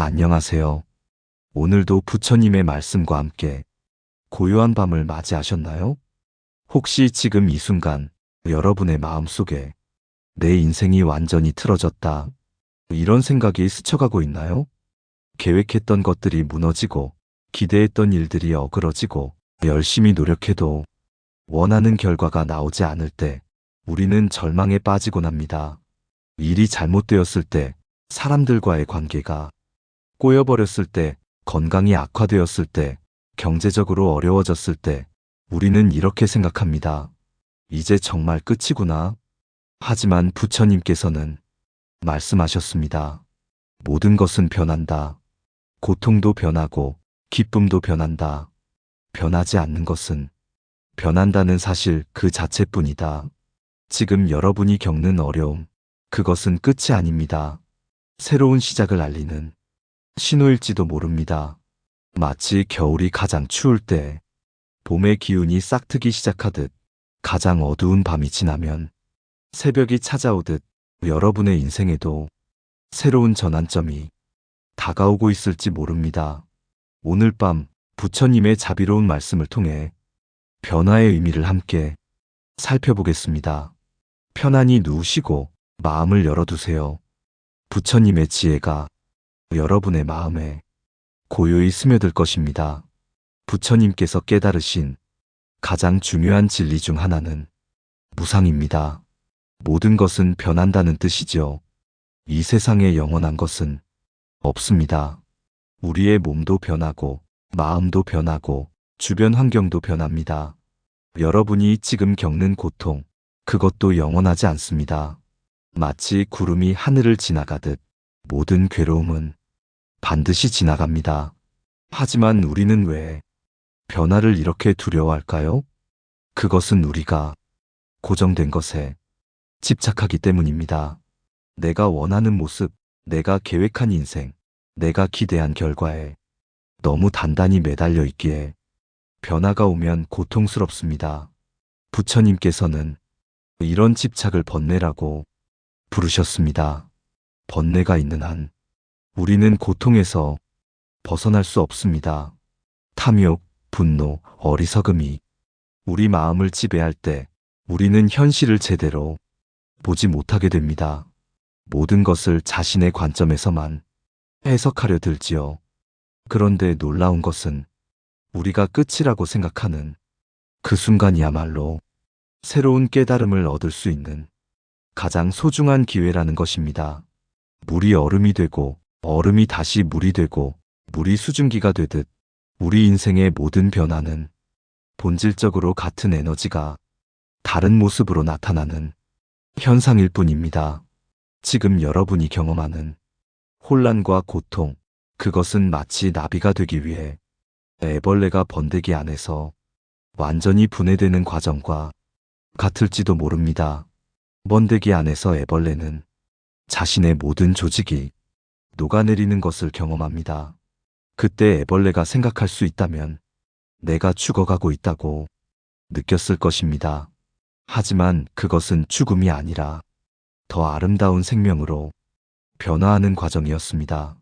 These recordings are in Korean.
안녕하세요. 오늘도 부처님의 말씀과 함께 고요한 밤을 맞이하셨나요? 혹시 지금 이 순간 여러분의 마음속에 내 인생이 완전히 틀어졌다, 이런 생각이 스쳐가고 있나요? 계획했던 것들이 무너지고 기대했던 일들이 어그러지고 열심히 노력해도 원하는 결과가 나오지 않을 때 우리는 절망에 빠지곤 합니다. 일이 잘못되었을 때, 사람들과의 관계가 꼬여버렸을 때, 건강이 악화되었을 때, 경제적으로 어려워졌을 때 우리는 이렇게 생각합니다. 이제 정말 끝이구나. 하지만 부처님께서는 말씀하셨습니다. 모든 것은 변한다. 고통도 변하고 기쁨도 변한다. 변하지 않는 것은 변한다는 사실 그 자체뿐이다. 지금 여러분이 겪는 어려움, 그것은 끝이 아닙니다. 새로운 시작을 알리는 신호일지도 모릅니다. 마치 겨울이 가장 추울 때 봄의 기운이 싹트기 시작하듯, 가장 어두운 밤이 지나면 새벽이 찾아오듯 여러분의 인생에도 새로운 전환점이 다가오고 있을지 모릅니다. 오늘 밤 부처님의 자비로운 말씀을 통해 변화의 의미를 함께 살펴보겠습니다. 편안히 누우시고 마음을 열어두세요. 부처님의 지혜가 여러분의 마음에 고요히 스며들 것입니다. 부처님께서 깨달으신 가장 중요한 진리 중 하나는 무상입니다. 모든 것은 변한다는 뜻이죠. 이 세상에 영원한 것은 없습니다. 우리의 몸도 변하고 마음도 변하고 주변 환경도 변합니다. 여러분이 지금 겪는 고통, 그것도 영원하지 않습니다. 마치 구름이 하늘을 지나가듯 모든 괴로움은 반드시 지나갑니다. 하지만 우리는 왜 변화를 이렇게 두려워할까요? 그것은 우리가 고정된 것에 집착하기 때문입니다. 내가 원하는 모습, 내가 계획한 인생, 내가 기대한 결과에 너무 단단히 매달려 있기에 변화가 오면 고통스럽습니다. 부처님께서는 이런 집착을 번뇌라고 부르셨습니다. 번뇌가 있는 한 우리는 고통에서 벗어날 수 없습니다. 탐욕, 분노, 어리석음이 우리 마음을 지배할 때 우리는 현실을 제대로 보지 못하게 됩니다. 모든 것을 자신의 관점에서만 해석하려 들지요. 그런데 놀라운 것은 우리가 끝이라고 생각하는 그 순간이야말로 새로운 깨달음을 얻을 수 있는 가장 소중한 기회라는 것입니다. 물이 얼음이 되고 얼음이 다시 물이 되고 물이 수증기가 되듯 우리 인생의 모든 변화는 본질적으로 같은 에너지가 다른 모습으로 나타나는 현상일 뿐입니다. 지금 여러분이 경험하는 혼란과 고통, 그것은 마치 나비가 되기 위해 애벌레가 번데기 안에서 완전히 분해되는 과정과 같을지도 모릅니다. 번데기 안에서 애벌레는 자신의 모든 조직이 녹아내리는 것을 경험합니다. 그때 애벌레가 생각할 수 있다면 내가 죽어가고 있다고 느꼈을 것입니다. 하지만 그것은 죽음이 아니라 더 아름다운 생명으로 변화하는 과정이었습니다.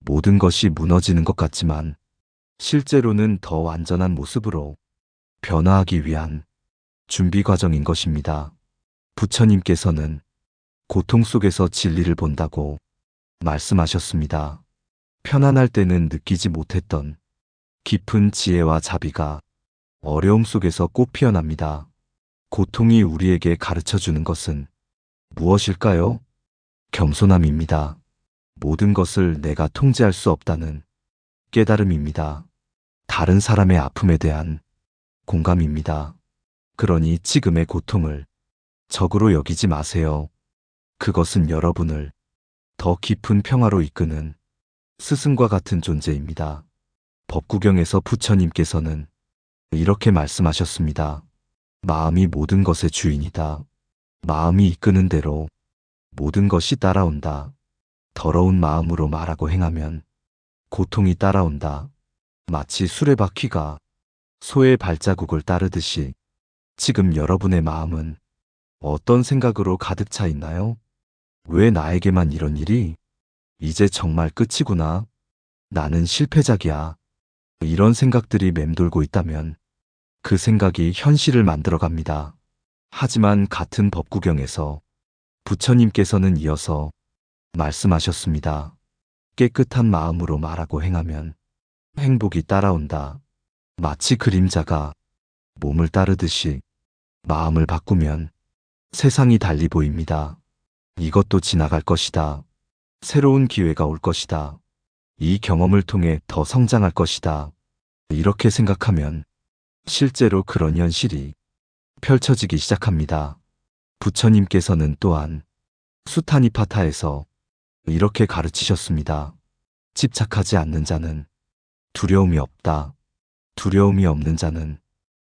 모든 것이 무너지는 것 같지만 실제로는 더 완전한 모습으로 변화하기 위한 준비 과정인 것입니다. 부처님께서는 고통 속에서 진리를 본다고 말씀하셨습니다. 편안할 때는 느끼지 못했던 깊은 지혜와 자비가 어려움 속에서 꽃 피어납니다. 고통이 우리에게 가르쳐 주는 것은 무엇일까요? 겸손함입니다. 모든 것을 내가 통제할 수 없다는 깨달음입니다. 다른 사람의 아픔에 대한 공감입니다. 그러니 지금의 고통을 적으로 여기지 마세요. 그것은 여러분을 더 깊은 평화로 이끄는 스승과 같은 존재입니다. 법구경에서 부처님께서는 이렇게 말씀하셨습니다. 마음이 모든 것의 주인이다. 마음이 이끄는 대로 모든 것이 따라온다. 더러운 마음으로 말하고 행하면 고통이 따라온다. 마치 수레바퀴가 소의 발자국을 따르듯이 지금 여러분의 마음은 어떤 생각으로 가득 차 있나요? 왜 나에게만 이런 일이? 이제 정말 끝이구나. 나는 실패작이야. 이런 생각들이 맴돌고 있다면 그 생각이 현실을 만들어 갑니다. 하지만 같은 법구경에서 부처님께서는 이어서 말씀하셨습니다. 깨끗한 마음으로 말하고 행하면 행복이 따라온다. 마치 그림자가 몸을 따르듯이 마음을 바꾸면 세상이 달리 보입니다. 이것도 지나갈 것이다. 새로운 기회가 올 것이다. 이 경험을 통해 더 성장할 것이다. 이렇게 생각하면 실제로 그런 현실이 펼쳐지기 시작합니다. 부처님께서는 또한 수타니파타에서 이렇게 가르치셨습니다. 집착하지 않는 자는 두려움이 없다. 두려움이 없는 자는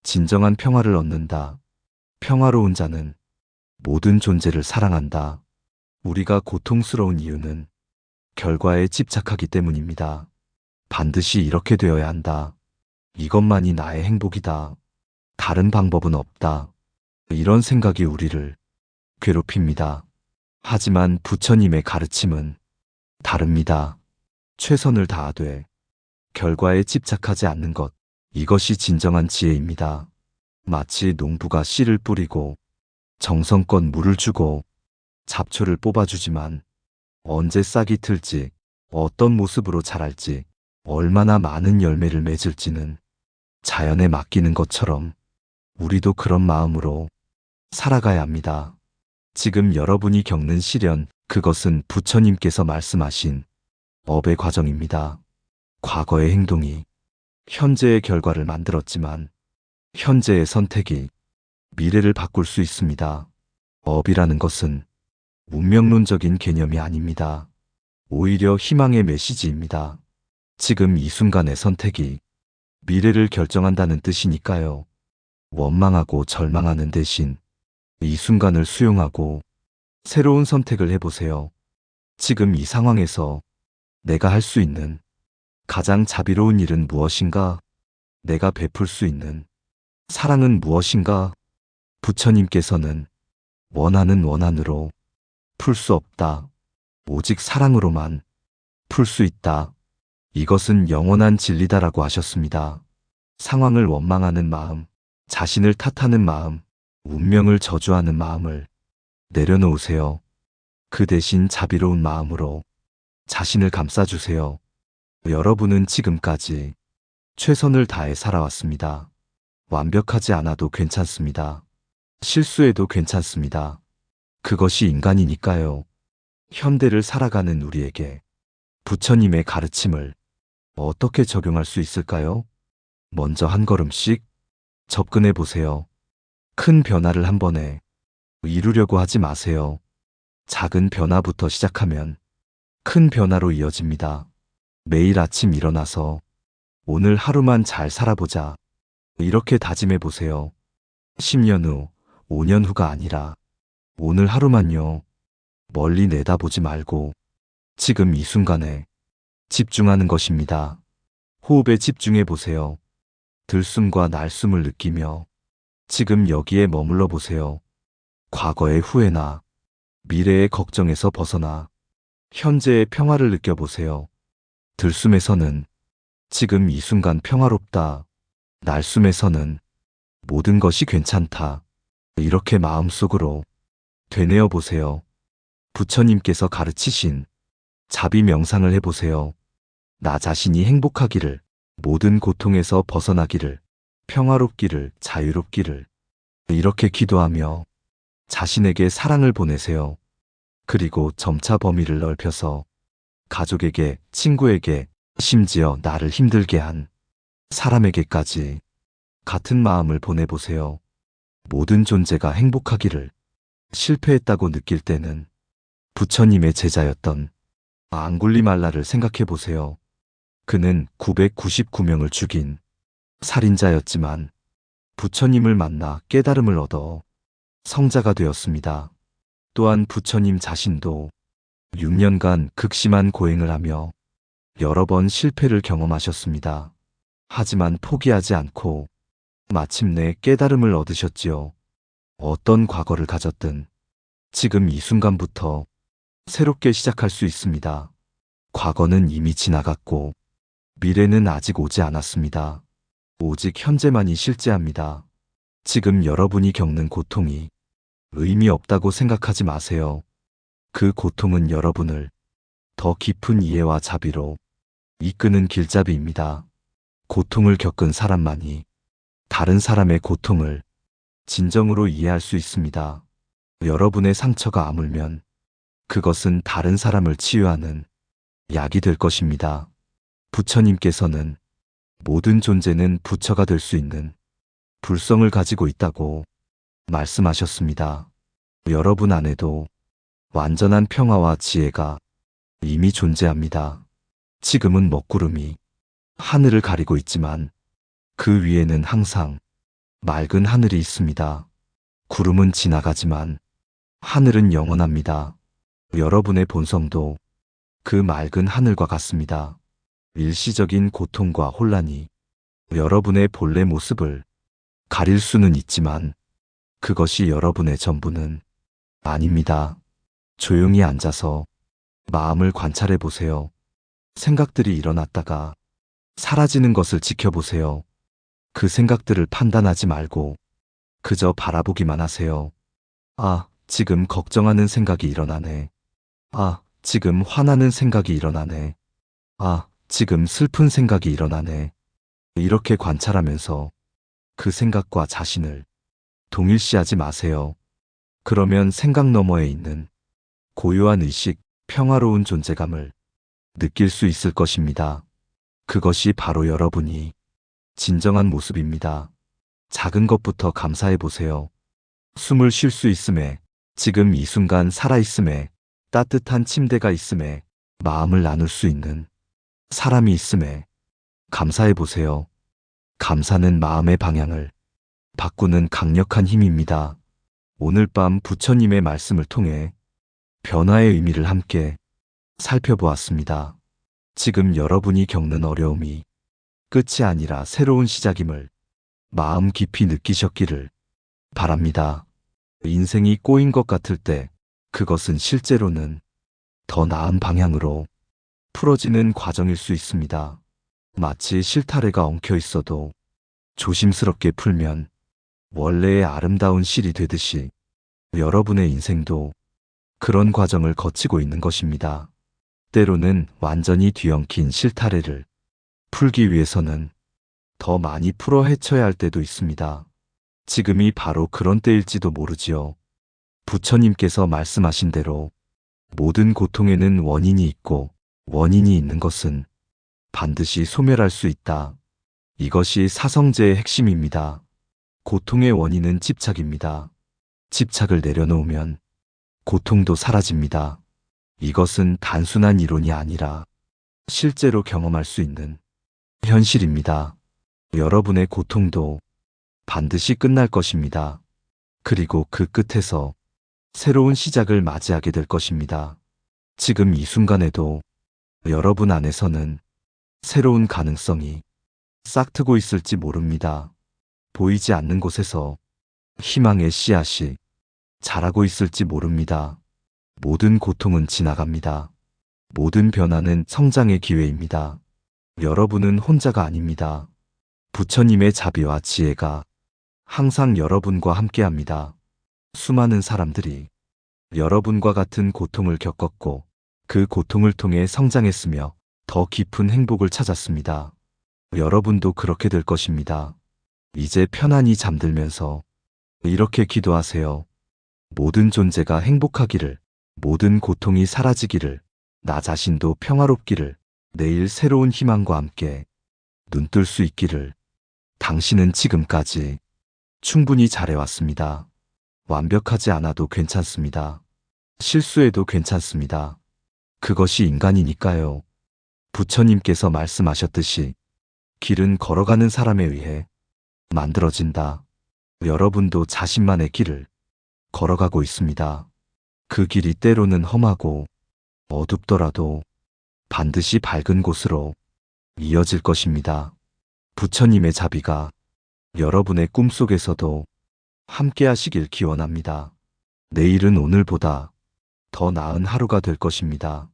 진정한 평화를 얻는다. 평화로운 자는 모든 존재를 사랑한다. 우리가 고통스러운 이유는 결과에 집착하기 때문입니다. 반드시 이렇게 되어야 한다. 이것만이 나의 행복이다. 다른 방법은 없다. 이런 생각이 우리를 괴롭힙니다. 하지만 부처님의 가르침은 다릅니다. 최선을 다하되 결과에 집착하지 않는 것, 이것이 진정한 지혜입니다. 마치 농부가 씨를 뿌리고 정성껏 물을 주고 잡초를 뽑아주지만 언제 싹이 틀지, 어떤 모습으로 자랄지, 얼마나 많은 열매를 맺을지는 자연에 맡기는 것처럼 우리도 그런 마음으로 살아가야 합니다. 지금 여러분이 겪는 시련, 그것은 부처님께서 말씀하신 업의 과정입니다. 과거의 행동이 현재의 결과를 만들었지만 현재의 선택이 미래를 바꿀 수 있습니다. 업이라는 것은 운명론적인 개념이 아닙니다. 오히려 희망의 메시지입니다. 지금 이 순간의 선택이 미래를 결정한다는 뜻이니까요. 원망하고 절망하는 대신 이 순간을 수용하고 새로운 선택을 해보세요. 지금 이 상황에서 내가 할 수 있는 가장 자비로운 일은 무엇인가? 내가 베풀 수 있는 사랑은 무엇인가? 부처님께서는 원하는 원한으로 풀 수 없다. 오직 사랑으로만 풀 수 있다. 이것은 영원한 진리다라고 하셨습니다. 상황을 원망하는 마음, 자신을 탓하는 마음, 운명을 저주하는 마음을 내려놓으세요. 그 대신 자비로운 마음으로 자신을 감싸주세요. 여러분은 지금까지 최선을 다해 살아왔습니다. 완벽하지 않아도 괜찮습니다. 실수해도 괜찮습니다. 그것이 인간이니까요. 현대를 살아가는 우리에게 부처님의 가르침을 어떻게 적용할 수 있을까요? 먼저 한 걸음씩 접근해 보세요. 큰 변화를 한 번에 이루려고 하지 마세요. 작은 변화부터 시작하면 큰 변화로 이어집니다. 매일 아침 일어나서 오늘 하루만 잘 살아보자. 이렇게 다짐해 보세요. 10년 후, 5년 후가 아니라 오늘 하루만요. 멀리 내다보지 말고 지금 이 순간에 집중하는 것입니다. 호흡에 집중해 보세요. 들숨과 날숨을 느끼며 지금 여기에 머물러 보세요. 과거의 후회나 미래의 걱정에서 벗어나 현재의 평화를 느껴보세요. 들숨에서는 지금 이 순간 평화롭다. 날숨에서는 모든 것이 괜찮다. 이렇게 마음속으로 되뇌어 보세요. 부처님께서 가르치신 자비 명상을 해보세요. 나 자신이 행복하기를, 모든 고통에서 벗어나기를, 평화롭기를, 자유롭기를 이렇게 기도하며 자신에게 사랑을 보내세요. 그리고 점차 범위를 넓혀서 가족에게, 친구에게, 심지어 나를 힘들게 한 사람에게까지 같은 마음을 보내보세요. 모든 존재가 행복하기를. 실패했다고 느낄 때는 부처님의 제자였던 앙굴리말라를 생각해 보세요. 그는 999명을 죽인 살인자였지만 부처님을 만나 깨달음을 얻어 성자가 되었습니다. 또한 부처님 자신도 6년간 극심한 고행을 하며 여러 번 실패를 경험하셨습니다. 하지만 포기하지 않고 마침내 깨달음을 얻으셨지요. 어떤 과거를 가졌든 지금 이 순간부터 새롭게 시작할 수 있습니다. 과거는 이미 지나갔고 미래는 아직 오지 않았습니다. 오직 현재만이 실재합니다. 지금 여러분이 겪는 고통이 의미 없다고 생각하지 마세요. 그 고통은 여러분을 더 깊은 이해와 자비로 이끄는 길잡이입니다. 고통을 겪은 사람만이 다른 사람의 고통을 진정으로 이해할 수 있습니다. 여러분의 상처가 아물면 그것은 다른 사람을 치유하는 약이 될 것입니다. 부처님께서는 모든 존재는 부처가 될 수 있는 불성을 가지고 있다고 말씀하셨습니다. 여러분 안에도 완전한 평화와 지혜가 이미 존재합니다. 지금은 먹구름이 하늘을 가리고 있지만 그 위에는 항상 맑은 하늘이 있습니다. 구름은 지나가지만 하늘은 영원합니다. 여러분의 본성도 그 맑은 하늘과 같습니다. 일시적인 고통과 혼란이 여러분의 본래 모습을 가릴 수는 있지만 그것이 여러분의 전부는 아닙니다. 조용히 앉아서 마음을 관찰해 보세요. 생각들이 일어났다가 사라지는 것을 지켜보세요. 그 생각들을 판단하지 말고 그저 바라보기만 하세요. 아, 지금 걱정하는 생각이 일어나네. 아, 지금 화나는 생각이 일어나네. 아, 지금 슬픈 생각이 일어나네. 이렇게 관찰하면서 그 생각과 자신을 동일시하지 마세요. 그러면 생각 너머에 있는 고요한 의식, 평화로운 존재감을 느낄 수 있을 것입니다. 그것이 바로 여러분이 진정한 모습입니다. 작은 것부터 감사해 보세요. 숨을 쉴 수 있음에, 지금 이 순간 살아있음에, 따뜻한 침대가 있음에, 마음을 나눌 수 있는 사람이 있음에 감사해 보세요. 감사는 마음의 방향을 바꾸는 강력한 힘입니다. 오늘 밤 부처님의 말씀을 통해 변화의 의미를 함께 살펴보았습니다. 지금 여러분이 겪는 어려움이 끝이 아니라 새로운 시작임을 마음 깊이 느끼셨기를 바랍니다. 인생이 꼬인 것 같을 때 그것은 실제로는 더 나은 방향으로 풀어지는 과정일 수 있습니다. 마치 실타래가 엉켜 있어도 조심스럽게 풀면 원래의 아름다운 실이 되듯이 여러분의 인생도 그런 과정을 거치고 있는 것입니다. 때로는 완전히 뒤엉킨 실타래를 풀기 위해서는 더 많이 풀어 헤쳐야 할 때도 있습니다. 지금이 바로 그런 때일지도 모르지요. 부처님께서 말씀하신 대로 모든 고통에는 원인이 있고 원인이 있는 것은 반드시 소멸할 수 있다. 이것이 사성제의 핵심입니다. 고통의 원인은 집착입니다. 집착을 내려놓으면 고통도 사라집니다. 이것은 단순한 이론이 아니라 실제로 경험할 수 있는 현실입니다. 여러분의 고통도 반드시 끝날 것입니다. 그리고 그 끝에서 새로운 시작을 맞이하게 될 것입니다. 지금 이 순간에도 여러분 안에서는 새로운 가능성이 싹트고 있을지 모릅니다. 보이지 않는 곳에서 희망의 씨앗이 자라고 있을지 모릅니다. 모든 고통은 지나갑니다. 모든 변화는 성장의 기회입니다. 여러분은 혼자가 아닙니다. 부처님의 자비와 지혜가 항상 여러분과 함께합니다. 수많은 사람들이 여러분과 같은 고통을 겪었고 그 고통을 통해 성장했으며 더 깊은 행복을 찾았습니다. 여러분도 그렇게 될 것입니다. 이제 편안히 잠들면서 이렇게 기도하세요. 모든 존재가 행복하기를, 모든 고통이 사라지기를, 나 자신도 평화롭기를, 내일 새로운 희망과 함께 눈뜰 수 있기를. 당신은 지금까지 충분히 잘해왔습니다. 완벽하지 않아도 괜찮습니다. 실수해도 괜찮습니다. 그것이 인간이니까요. 부처님께서 말씀하셨듯이 길은 걸어가는 사람에 의해 만들어진다. 여러분도 자신만의 길을 걸어가고 있습니다. 그 길이 때로는 험하고 어둡더라도 반드시 밝은 곳으로 이어질 것입니다. 부처님의 자비가 여러분의 꿈속에서도 함께 하시길 기원합니다. 내일은 오늘보다 더 나은 하루가 될 것입니다.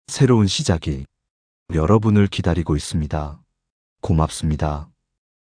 새로운 시작이 여러분을 기다리고 있습니다. 고맙습니다.